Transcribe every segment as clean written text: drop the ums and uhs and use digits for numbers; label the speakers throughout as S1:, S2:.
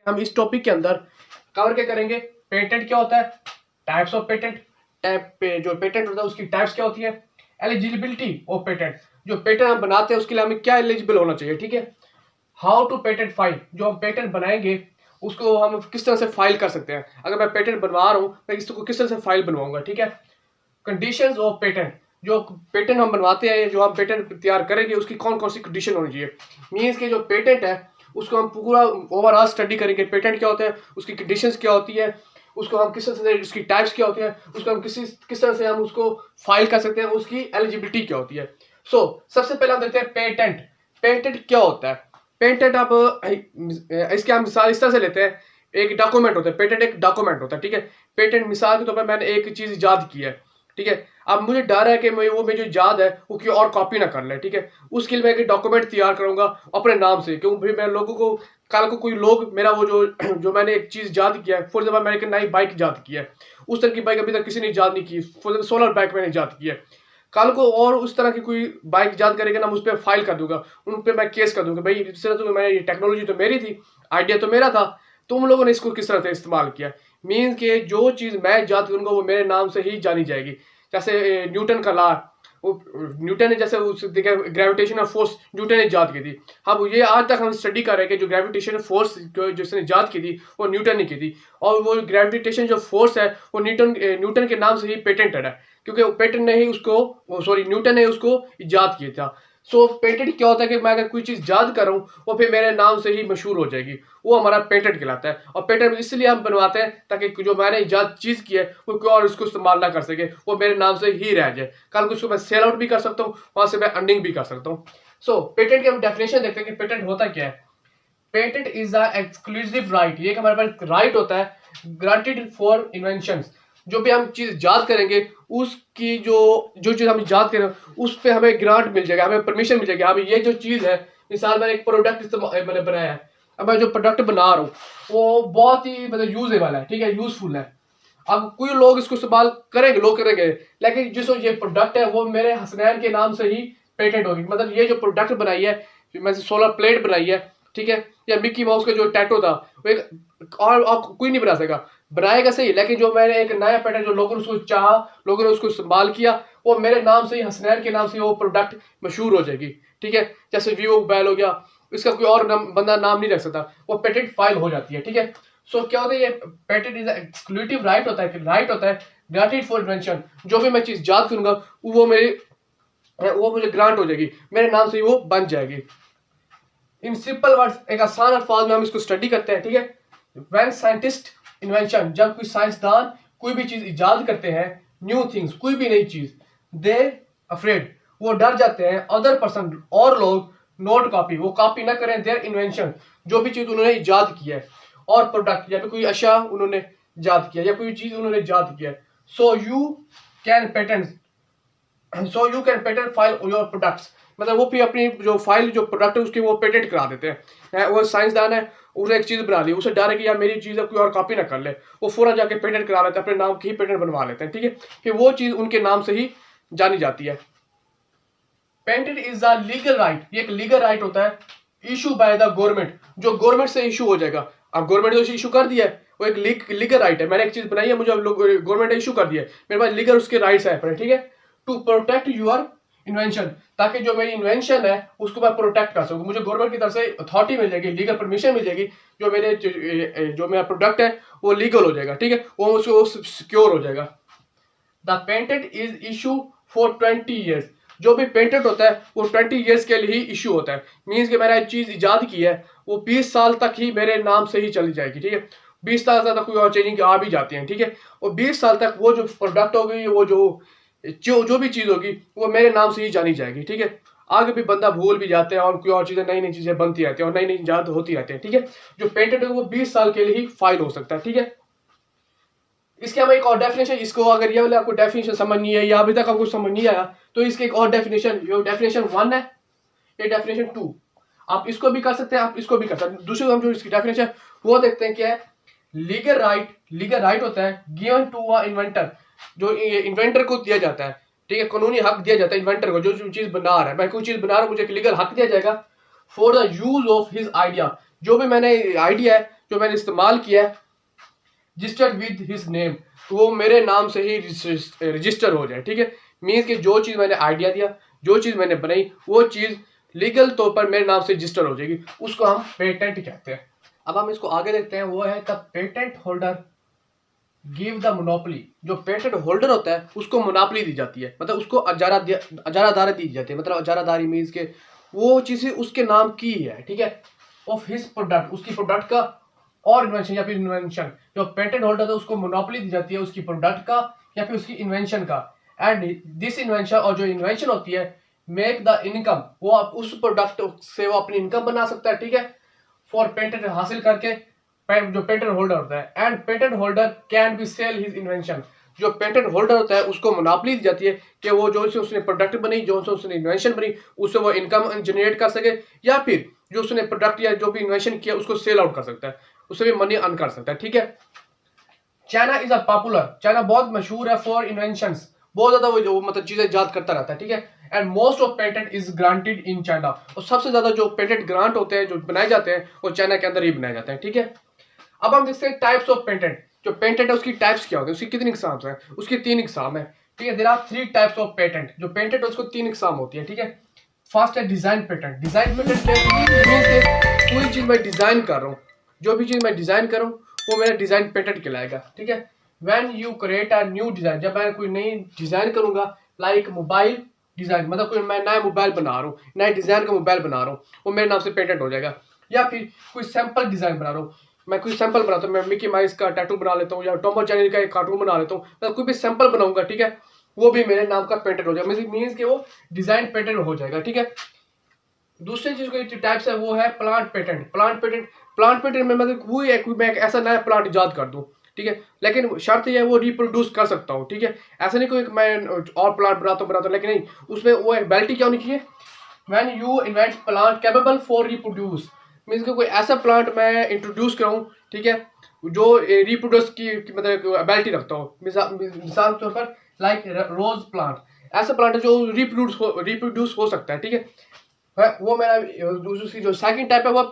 S1: हम इस टॉपिक के अंदर कवर क्या करेंगे, पेटेंट क्या होता है, टाइप्स ऑफ पेटेंट, जो पेटेंट होता है उसकी टाइप्स क्या होती है, एलिजिबिलिटी ऑफ पेटेंट, जो पेटेंट हम बनाते हैं उसके लिए हमें क्या एलिजिबल होना चाहिए, ठीक है। हाउ टू पेटेंट फाइल, जो हम पेटेंट बनाएंगे उसको हम किस तरह से फाइल कर सकते हैं, अगर मैं पेटेंट बनवा रहा हूँ मैं इसको किस तरह से फाइल बनवाऊंगा, ठीक है। कंडीशंस ऑफ पेटेंट, जो पेटेंट हम बनवाते हैं, जो हम पेटेंट तैयार करेंगे उसकी कौन कौन सी कंडीशन होनी चाहिए। मीन्स के जो पेटेंट है उसको हम पूरा ओवरऑल स्टडी करेंगे, पेटेंट क्या होता है, उसकी कंडीशंस क्या होती है, उसको हम किस तरह से, उसकी टाइप्स क्या होती है, उसको हम किस तरह से हम उसको फाइल कर सकते हैं, उसकी एलिजिबिलिटी क्या होती है। सबसे पहले हम देखते हैं पेटेंट। पेटेंट क्या होता है, पेटेंट आप इसके हम मिसाल इस तरह से लेते हैं, एक डॉक्यूमेंट होता है, पेटेंट एक डॉक्यूमेंट होता है, ठीक है। पेटेंट मिसाल के तौर पर मैंने एक चीज ईजाद की है, ठीक है। अब मुझे डर है कि मैं जो ईजाद है वो कोई और कॉपी ना कर ले, ठीक है। उसके लिए मैं एक डॉक्यूमेंट तैयार करूंगा अपने नाम से, क्योंकि मैं लोगों को कल को कोई लोग मेरा वो जो मैंने एक चीज ईजाद किया है, फॉर एग्जाम्पल मैंने एक नई बाइक ईजाद की है, उस तरह की बाइक अभी तक किसी ने ईजाद नहीं की, फॉर एग्जाम्पल सोलर बाइक मैंने ईजाद की है, कल को और उस तरह की कोई बाइक ईजाद करेगा ना, मैं उस पर फाइल कर दूंगा, उन पर मैं केस कर दूंगा, भाई इस तरह तो मैंने, टेक्नोलॉजी तो मेरी थी, आइडिया तो मेरा था, तुम लोगों ने इसको किस तरह से इस्तेमाल किया। मीन्स के जो चीज मैं ईजाद करूंगा वो मेरे नाम से ही जानी जाएगी। जैसे न्यूटन का लॉ, न्यूटन ने जैसे उस ग्रेविटेशनल फोर्स न्यूटन ने ईजाद की थी, अब ये आज तक हम स्टडी कर रहे हैं कि जो ग्रेविटेशनल फोर्स जिसने ईजाद की थी वो न्यूटन ने की थी, और वो ग्रेविटेशन जो फोर्स है वो न्यूटन के नाम से ही पेटेंटेड है, क्योंकि पेटेंट ने ही उसको, सॉरी न्यूटन ने उसको ईजाद किया था। पेटेंट क्या होता है कि मैं अगर कोई चीज ईजाद कर रहा हूँ वो फिर मेरे नाम से ही मशहूर हो जाएगी, वो हमारा पेटेंट कहलाता है। और पेटेंट इसलिए हम बनवाते हैं ताकि जो मैंने ईजाद चीज की है वो कोई और उसको इस्तेमाल ना कर सके, वो मेरे नाम से ही रह जाए, कल को उसको मैं सेल आउट भी कर सकता हूँ, वहां से मैं अर्निंग भी कर सकता हूँ। पेटेंट की हम डेफिनेशन देखते हैं कि पेटेंट होता क्या है। Patent is a exclusive right, ये हमारे पास राइट होता है ग्रांटेड फॉर इन्वेंशन, जो भी हम चीज ईजाद करेंगे उसकी जो जो चीज हम ईजाद करें उस पर हमें ग्रांट मिल जाएगा, हमें परमिशन मिल जाएगी। हमें ये जो चीज है, मिसाल मैंने एक प्रोडक्ट मैंने बनाया है, अब मैं जो प्रोडक्ट बना रहा हूँ वो बहुत ही मतलब यूजेबल है, ठीक है, यूजफुल है। अब कोई लोग इसको इस्तेमाल करेंगे, लोग करेंगे, लेकिन जिसको ये प्रोडक्ट है वो मेरे हसनैन के नाम से ही पेटेंट होगी। मतलब ये जो प्रोडक्ट बनाई है, मैं सोलर प्लेट बनाई है, ठीक है, या मिकी माउस का जो टैटू था वो एक और कोई नहीं बना सकेगा, बनाएगा सही, लेकिन जो मैंने एक नया पैटर्न जो लोगों ने उसको चाहा, लोगों ने उसको इस्तेमाल किया, वो मेरे नाम से ही, हसनैन के नाम से वो प्रोडक्ट मशहूर हो जाएगी, ठीक है। जैसे वीवो मोबाइल हो गया, इसका कोई और बंदा नाम नहीं रख सकता, वो पेटेंट फाइल हो जाती है, ठीक है। क्या होता है, ये पेटेंट इज एक्सक्लूसिव राइट होता है, राइट होता है ग्रांटेड फॉर इन्वेंशन, जो भी मैं चीज याद करूंगा वो मुझे ग्रांट हो जाएगी, मेरे नाम से ही वो बन जाएगी। इन सिंपल वर्ड्स, एक आसान अल्फाज में हम इसको स्टडी करते हैं, ठीक है। व्हेन साइंटिस्ट इन्वेंशन, जब कोई साइंसदान कोई भी चीज इजाद करते हैं, न्यू थिंग्स, कोई भी नई चीज, दे अफ्रेड, वो डर जाते हैं, अदर पर्सन, और लोग, नोट कॉपी, वो कॉपी ना करें देयर इन्वेंशन, जो भी चीज उन्होंने इजाद किया है, और प्रोडक्ट, या फिर कोई अशा उन्होंने इजाद किया, या कोई चीज उन्होंने इजाद किया है। So you can patent file your products, मतलब वो भी अपनी जो फाइल, जो प्रोडक्ट है उसकी वो पेटेंट करा देते हैं। वो साइंसदान है, उसने एक चीज बना ली, उसे डर है कि यार मेरी चीज कोई और कॉपी ना कर ले, वो फौरन जाके पेटेंट करा लेते हैं, अपने नाम की ही पेटेंट बनवा लेते हैं, ठीक है, कि वो चीज उनके नाम से ही जानी जाती है। Patent is a legal right, ये एक लीगल राइट होता है, इशू बाय द गवर्नमेंट, जो गवर्नमेंट से इशू हो जाएगा। अब गवर्नमेंट ने इशू कर दिया है, वो एक लीगल राइट है, मैंने एक चीज बनाई है, मुझे गवर्नमेंट ने इशू कर दिया है, मेरे पास लीगल उसके राइट्स है, ठीक है। टू प्रोटेक्ट यूर इन्वेंशन, ताकि जो मेरी इन्वेंशन है उसको मैं प्रोटेक्ट कर सकूं, मुझे गवर्नमेंट की तरफ से अथॉरिटी मिल जाएगी, लीगल परमिशन मिल जाएगी, जो मेरा प्रोडक्ट है वो लीगल हो जाएगा, ठीक है, वो उसको सिक्योर हो जाएगा। The patent is issue for 20 years, जो भी पेटेंट होता है वो 20 ईयर्स के लिए ही इशू होता है। मीन्स कि मैंने एक चीज इजाद की है वो 20 साल तक ही मेरे नाम से ही चली जाएगी, ठीक है। 20 साल तक कोई और चेंजिंग आ भी जाती है, ठीक है, और 20 साल तक वो जो प्रोडक्ट होगी, वो जो भी चीज होगी वो मेरे नाम से ही जानी जाएगी, ठीक है। आगे भी बंदा भूल भी जाते हैं और कोई और चीजें, नई नई चीजें बनती रहती है और नई नई इजाद होती रहती है, ठीक है। जो पेटेंट है वो 20 साल के लिए ही फाइल हो सकता है, ठीक है। इसके हम एक और डेफिनेशन, इसको अगर ये वाला आपको डेफिनेशन समझ नहीं है या अभी तक आपको समझ नहीं आया तो इसके एक और डेफिनेशन, जो डेफिनेशन 1 है, ये डेफिनेशन 2, आप इसको भी कर सकते हैं, आप इसको भी कर सकते हैं। दूसरी हम जो इसकी डेफिनेशन वो देखते हैं क्या है। लीगल राइट होता है गिवन टू अ इन्वेंटर, जो इन्वेंटर को दिया जाता है, ठीक है, कानूनी हक दिया जाता है इन्वेंटर को, जो चीज बना रहा है, मैं कोई चीज बना रहा हूं, मुझे एक लीगल हक दिया जाएगा for the use of his idea, जो भी मैंने आइडिया है जो मैंने इस्तेमाल किया है रजिस्टर्ड विद हिज नेम, तो वो मेरे नाम से ही रजिस्टर हो जाए, ठीक है। मीन्स कि जो चीज़ मैंने आइडिया दिया, जो चीज़ मैंने बनाई, वो चीज़ लीगल तौर पर मेरे नाम से रजिस्टर हो जाएगी, उसको हम पेटेंट कहते हैं। अब हम इसको आगे देखते हैं, वो है the patent holder give the monopoly. जो पेटेंट होल्डर होता है उसको मोनोपोली दी जाती है, मतलब उसको अजारादारी दी जाती है, मतलब अजारादारी मीन्स के वो चीज़ें उसके नाम की है, ठीक है, ऑफ हिज प्रोडक्ट, उसकी प्रोडक्ट का और इन्वेंशन या फिर इन्वेंशन। जो पेटेंट होल्डर है उसको मोनोपोली दी जाती है उसकी प्रोडक्ट का या फिर उसकी इन्वेंशन का। एंड दिस इन्वेंशन, और जो इन्वेंशन होती है, मेक द इनकम, वो उस प्रोडक्ट से वो अपनी इनकम बना सकता है, ठीक है, फॉर पेटेंट हासिल करके, जो पेटेंट होल्डर होता है। And patent holder can be sell his invention. जो पेटेंट होल्डर होता है उसको मोनोपोली दी जाती है कि वो जो से उसने प्रोडक्ट बनी, जो से उसने इन्वेंशन बनी, उससे वो इनकम जनरेट कर सके, या फिर जो उसने प्रोडक्ट या जो भी इन्वेंशन किया उसको सेल आउट कर सकता है, उससे भी मनी अर्न कर सकता है, ठीक है। China is a popular, China बहुत मशहूर है फॉर इन्वेंशंस, बहुत ज्यादा वो जो मतलब चीजें याद करता रहता है, ठीक है। And most of patent is granted in China, और सबसे ज्यादा जो पेटेंट ग्रांट होते हैं, जो बनाए जाते हैं, वो चाइना के अंदर ही बनाए जाते हैं, ठीक है। अब हम देखते हैं टाइप्स ऑफ पेटेंट। जो पेटेंट है उसकी टाइप्स क्या होती है, उसकी कितनी इकसाम है, उसकी 3 इकसाम है, ठीक है। There are 3 types of patent. जो पेटेंट है उसको 3 इकसाम होती है, ठीक है। फर्स्ट है डिजाइन पेटेंट। डिजाइन पेटेंट क्या, कोई चीज मैं डिजाइन कर रहा हूँ, जो भी चीज मैं डिजाइन कर रहा हूँ वो मेरा डिजाइन पेटेंट कहलाएगा, ठीक है। When you create a new design, जब मैं कोई नई डिजाइन करूंगा, लाइक मोबाइल डिजाइन, मतलब कोई मैं नया मोबाइल बना रहा हूँ, नए डिजाइन का मोबाइल बना रहा हूँ, वो मेरे नाम से पेटेंट हो जाएगा। या फिर कोई सैंपल डिजाइन बना रहा हूँ, मैं कोई सैंपल बनाता हूँ, मैं मिकी माउस का टैटू बना लेता हूँ, या टॉम और जेरी का एक कार्टून बना लेता हूँ, मैं कोई भी सैंपल बनाऊंगा, ठीक है, वो भी मेरे नाम का पेटेंट हो जाएगा, मीन्स कि वो डिजाइन पेटेंट हो जाएगा, ठीक है। दूसरी चीज को टाइप्स है, वो है प्लांट पेटेंट। प्लांट पेटेंट में मतलब वो है कि मैं एक ऐसा नया प्लांट इजाद कर दूं, ठीक है, लेकिन शर्त यह है वो रिप्रोड्यूस कर सकता हूँ, ठीक है। ऐसा नहीं कोई मैं और प्लांट बनाता हूँ, लेकिन नहीं, उसमें वो एबिलिटी क्या होनी चाहिए, when you invent plant capable for reproduce, means कोई ऐसा प्लांट मैं इंट्रोड्यूस कराऊँ, ठीक है, जो रिप्रोड्यूस की मतलब एबिलिटी रखता हूँ। मिसाल के तौर पर लाइक रोज प्लांट, ऐसा प्लांट है जो रिप्रोड्यूस हो सकता है, ठीक है। वो मेरा दूसरी जो सेकंड टाइप है वो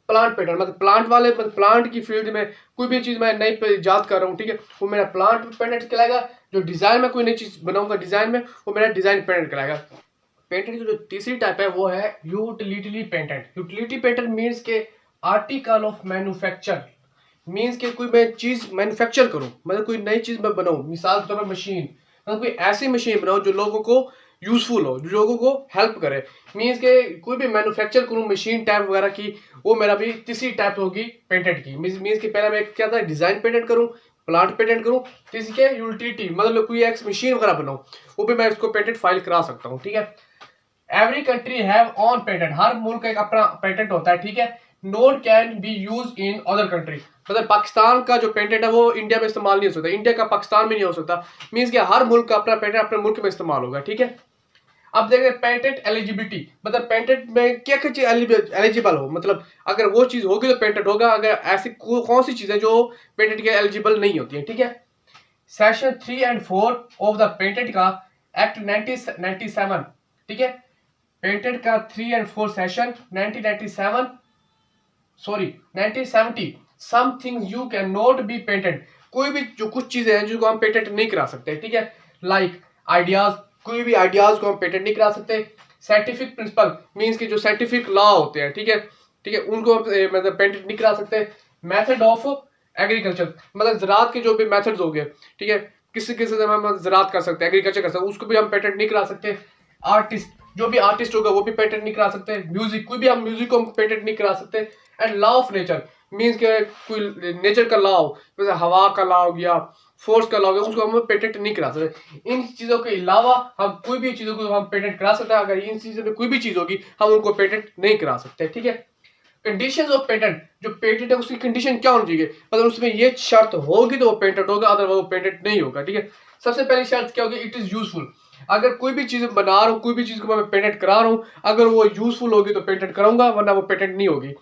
S1: प्लांट पेटेंट, मतलब प्लांट वाले, मतलब प्लांट की फील्ड में कोई भी चीज़ मैं नई इजाद कर रहा हूँ, ठीक है, वो मेरा प्लांट पेटेंट कहलाएगा। जो डिज़ाइन में कोई नई चीज़ बनाऊंगा डिज़ाइन में, वो मेरा डिज़ाइन पेटेंट कहलाएगा। पेटेंट की जो तीसरी टाइप है वो है utility patent. Utility patent means के आर्टिकल ऑफ मैन्युफैक्चर, मीन्स के कोई मैं चीज़ मैन्युफैक्चर करूँ, मतलब कोई नई चीज़ मैं बनाऊँ, मिसाल के तौर पर मशीन, मतलब कोई ऐसी मशीन बनाऊँ जो लोगों को यूजफुल हो, जो लोगों को हेल्प करे। मीन्स के कोई भी मैन्युफैक्चर करूँ मशीन टाइप वगैरह की, वो मेरा भी तीसरी टाइप होगी पेटेंट की। मीन्स के पहले मैं क्या था, डिजाइन पेटेंट करूँ, प्लांट पेटेंट करूँ, तीसरी के यूटिलिटी, मतलब कोई एक मशीन वगैरह बनाऊँ, वो भी मैं इसको पेटेंट फाइल करा सकता हूँ, ठीक है। Every country have on patent, हर मुल्क का एक अपना पेटेंट होता है, ठीक है। Not can be use in other country, मतलब पाकिस्तान का जो पेटेंट है वो इंडिया में इस्तेमाल नहीं हो सकता, इंडिया का पाकिस्तान में नहीं हो सकता। मीन्स कि हर मुल्क का अपना पेटेंट अपने मुल्क में इस्तेमाल होगा, ठीक है। अब देखते हैं पेटेंट एलिजिबिलिटी, मतलब पेटेंट में क्या क्या चीज एलिजिबल हो, मतलब अगर वो चीज होगी तो पेटेंट होगा, अगर ऐसी कौन सी चीजें जो पेटेंट के एलिजिबल नहीं होती है, ठीक है। सेक्शन 3 और 4 ऑफ द पेटेंट का एक्ट 1997, ठीक है, पेटेंट का 3 और 4 session 1997, sorry 1970, some things you can not be patent, कोई भी जो कुछ चीजें हैं जिनको हम पेटेंट नहीं करा सकते, ठीक है, लाइक आइडियाज, कोई भी आइडियाज को हम पेटेंट नहीं करा सकते। साइंटिफिक प्रिंसिपल मीन्स के जो साइंटिफिक लॉ होते हैं, ठीक है, ठीक है, उनको मतलब पेटेंट नहीं करा सकते। मेथड ऑफ एग्रीकल्चर, मतलब ज़राअत के जो भी मेथड्स हो गए, ठीक है, किसी किसी से हम ज़राअत कर सकते हैं, एग्रीकल्चर कर सकते हैं, उसको भी हम पेटेंट नहीं करा सकते। आर्टिस्ट, जो भी आर्टिस्ट होगा वो भी पेटेंट नहीं करा सकते। म्यूजिक, कोई भी हम म्यूजिक को पेटेंट नहीं करा सकते। And law of nature means के कोई नेचर का लॉ हो, जैसे हवा का लॉ हो गया, फोर्स का लॉ हो गया, उसको हम पेटेंट नहीं करा सकते। इन चीज़ों के अलावा हम कोई भी चीज़ों को हम पेटेंट करा सकते हैं, अगर इन चीज़ों में कोई भी चीज़ होगी हम उनको पेटेंट नहीं करा सकते, ठीक है। कंडीशंस ऑफ पेटेंट, जो पेटेंट है उसकी कंडीशन क्या होनी चाहिए, मतलब उसमें ये शर्त होगी तो वो पेटेंट होगा, अदरवाइज वो पेटेंट नहीं होगा, ठीक है। सबसे पहली शर्त क्या होगी, इट इज यूजफुल, अगर कोई भी चीज बना रहा हूँ, कोई भी चीज को मैं पेटेंट करा रहा हूँ, अगर वो यूजफुल होगी तो पेटेंट कराऊंगा, वरना वो पेटेंट नहीं होगी।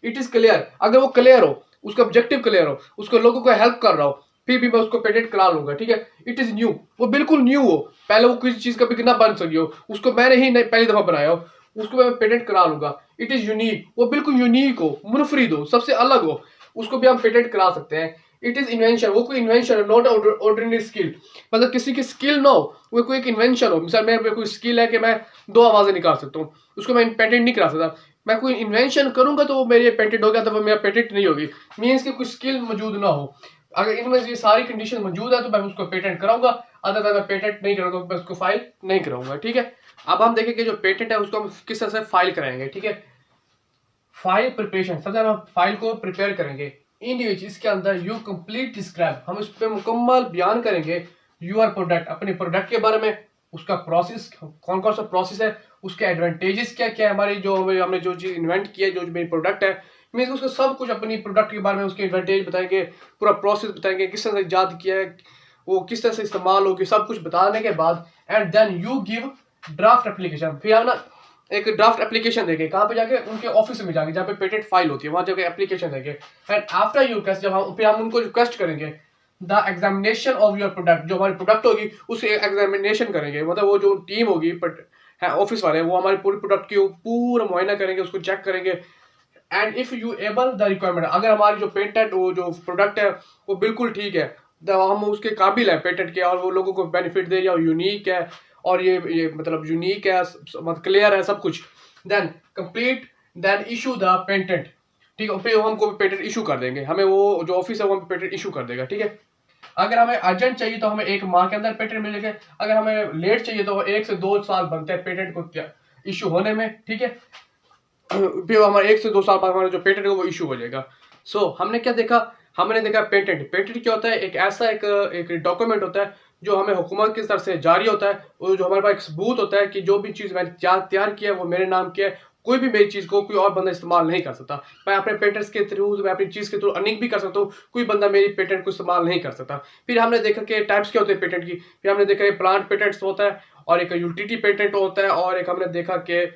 S1: इट इज क्लियर, अगर वो क्लियर हो, उसका ऑब्जेक्टिव क्लियर हो, उसको लोगों को हेल्प कर रहा हो, फिर भी मैं उसको पेटेंट करा लूंगा, ठीक है। इट इज न्यू, वो बिल्कुल न्यू हो, पहले वो किसी चीज कभी ना बन सकी हो, उसको मैंने ही पहली दफा बनाया हो, उसको मैं पेटेंट करा लूंगा। इट इज यूनिक, वो बिल्कुल यूनिक हो, मुनफरिद हो, सबसे अलग हो, उसको भी हम पेटेंट करा सकते हैं। इट इज इन्वेंशन, वो कोई इन्वेंशन है, नॉट ऑर्डिनरी स्किल। मतलब किसी की स्किल ना हो, वो कोई एक इन्वेंशन हो। मिसाल मेरे कोई स्किल है कि मैं 2 आवाजें निकाल सकता हूँ, उसको मैं पेटेंट नहीं करा सकता। मैं कोई इन्वेंशन करूंगा तो वो मेरे पेटेंट हो गया, तो वो मेरा पेटेंट नहीं होगी। मीन्स कि कोई स्किल मौजूद ना हो। अगर इनमें ये सारी कंडीशन मौजूद है तो मैं उसको पेटेंट कराऊंगा, अदरवाइज मैं पेटेंट नहीं करूंगा, मैं उसको फाइल नहीं कराऊंगा। ठीक है, अब हम देखेंगे जो पेटेंट है उसको हम किस तरह से फाइल कराएंगे। ठीक है, फाइल प्रिपरेशन, सबसे पहले हम फाइल को प्रिपेयर करेंगे। इन विच इसके अंदर यू कंप्लीट डिस्क्राइब, हम इस पे मुकम्मल बयान करेंगे यूर प्रोडक्ट, अपने प्रोडक्ट के बारे में, उसका प्रोसेस कौन कौन सा प्रोसेस है, उसके एडवांटेजेस क्या क्या है, हमारी जो हमने जो चीज इन्वेंट की है, जो मेरी प्रोडक्ट है, मीन्स उसको सब कुछ अपनी प्रोडक्ट के बारे में उसके एडवांटेज बताएंगे, पूरा प्रोसेस बताएंगे, किस तरह से ईजाद किया है, वो किस तरह से इस्तेमाल होगी, सब कुछ बताने के बाद and then you give draft application. फिर हम ना एक ड्राफ्ट एप्लीकेशन देंगे, कहाँ पे जाके, उनके ऑफिस में जाके जहाँ पे पेटेंट फाइल होती है, वहां जाके एप्लीकेशन देंगे। एंड आफ्टर यू रिक्वेस्ट, जब हम फिर हम उनको रिक्वेस्ट करेंगे the examination of your product, जो हमारी प्रोडक्ट होगी उसके एग्जामिनेशन करेंगे। मतलब वो जो टीम होगी है ऑफिस वाले, वो हमारी पूरी प्रोडक्ट की पूरा मुआयना करेंगे, उसको चेक करेंगे। And if you able the requirement, अगर हमारी जो पेटेंट वो जो प्रोडक्ट है वो बिल्कुल ठीक है, हम उसके काबिल है पेटेंट के, और वो लोगों को बेनिफिट दे रही है, यूनिक है, और ये मतलब यूनिक है, मतलब क्लियर है सब कुछ, then complete, then issue the patent. ठीक है, फिर हमको पेटेंट इशू कर देंगे, हमें वो जो ऑफिस है वो पेटेंट इशू कर देगा। ठीक है, अगर हमें अर्जेंट चाहिए तो हमें 1 माह के अंदर पेटेंट मिलेगा, अगर हमें लेट चाहिए तो 1 से 2 साल बनते हैं पेटेंट को इशू होने में। ठीक है, फिर हमारे 1 से 2 साल बाद हमारा जो पेटेंट है वो इशू हो जाएगा। सो हमने क्या देखा, हमने देखा पेटेंट। पेटेंट क्या होता है, एक ऐसा एक डॉक्यूमेंट होता है जो हमें हुकूमत की तरफ से जारी होता है, और जो हमारे पास एक सबूत होता है कि जो भी चीज़ मैंने तैयार किया है वो मेरे नाम की है, कोई भी मेरी चीज़ को कोई और बंदा इस्तेमाल नहीं कर सकता। मैं अपने पेटेंट्स के थ्रू, मैं अपनी चीज़ के थ्रू अर्निंग भी कर सकता हूँ, कोई बंदा मेरी पेटेंट को इस्तेमाल नहीं कर सकता। फिर हमने देखा कि टाइप्स क्या होते हैं पेटेंट की। फिर हमने देखा प्लांट पेटेंट्स होता है, और एक यूटिलिटी पेटेंट होता है, और एक हमने देखा कि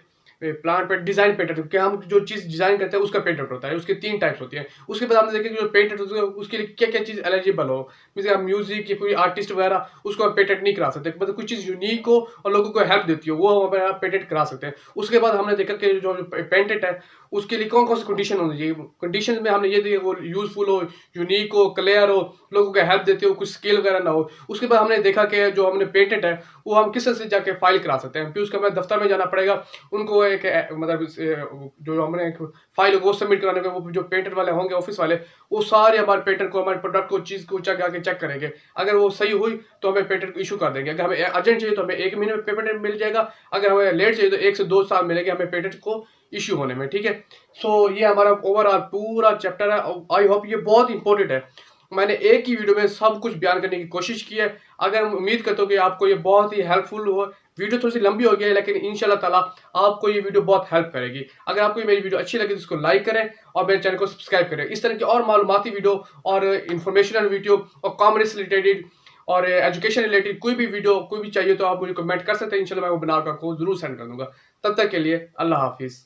S1: प्लांट पे डिजाइन पेटेंट, कि हम जो चीज डिजाइन करते हैं उसका पेटेंट होता है, उसके 3 टाइप्स होती है। उसके बाद हमने देखा कि जो पेटेंट होता है उसके लिए क्या क्या चीज एलिजिबल हो, जैसे हम म्यूजिक या कोई आर्टिस्ट वगैरह, उसको हम पेटेंट नहीं करा सकते, मतलब कोई चीज यूनिक हो और लोगों को हेल्प देती हो, वो हम पेटेंट करा सकते हैं। उसके बाद हमने देखा कि जो पेटेंट है उसके लिए कौन कौन सी कंडीशन होनी चाहिए। कंडीशन में हमने ये देखा वो यूजफुल हो, यूनिक हो, क्लियर हो, लोगों को हेल्प देते हो, कुछ स्किल वगैरह ना हो। उसके बाद हमने देखा कि जो हमने पेटेंट है वो हम किस तरह से जाके फाइल करा सकते हैं। फिर उसके बाद दफ्तर में जाना पड़ेगा, उनको एक मतलब जो हमने एक फाइल वो सबमिट कराने के, वो जो पेटेंट वाले होंगे ऑफिस वाले, वो सारे हमारे पेटेंट को, हमारे प्रोडक्ट को, चीज को आके चेक करेंगे। अगर वो सही हुई तो हमें पेटेंट को इशू कर देंगे। अगर हमें अर्जेंट चाहिए तो हमें 1 महीने में पेटेंट मिल जाएगा, अगर हमें लेट चाहिए तो 1 से 2 साल मिलेंगे हमें पेटेंट को इशू होने में। ठीक है, सो ये हमारा ओवरऑल पूरा चैप्टर है। आई होप ये बहुत इंपॉर्टेंट है, मैंने एक ही वीडियो में सब कुछ बयान करने की कोशिश की है। अगर उम्मीद करता हूँ कि आपको ये बहुत ही हेल्पफुल हो। वीडियो थोड़ी सी लंबी हो गई है, लेकिन इंशाल्लाह ताला आपको ये वीडियो बहुत हेल्प करेगी। अगर आपको ये मेरी वीडियो अच्छी लगी तो इसको लाइक करें और मेरे चैनल को सब्सक्राइब करें। इस तरह की और मालूमाती वीडियो और इंफॉर्मेशनल वीडियो और कॉमर्स रिलेटेड और एजुकेशन रिलेटेड कोई भी वीडियो कोई भी चाहिए तो आप मुझे कमेंट कर सकते हैं। इंशाल्लाह मैं वो बनाकर आपको जरूर सेंड कर दूंगा। तब तक के लिए अल्लाह हाफिज़।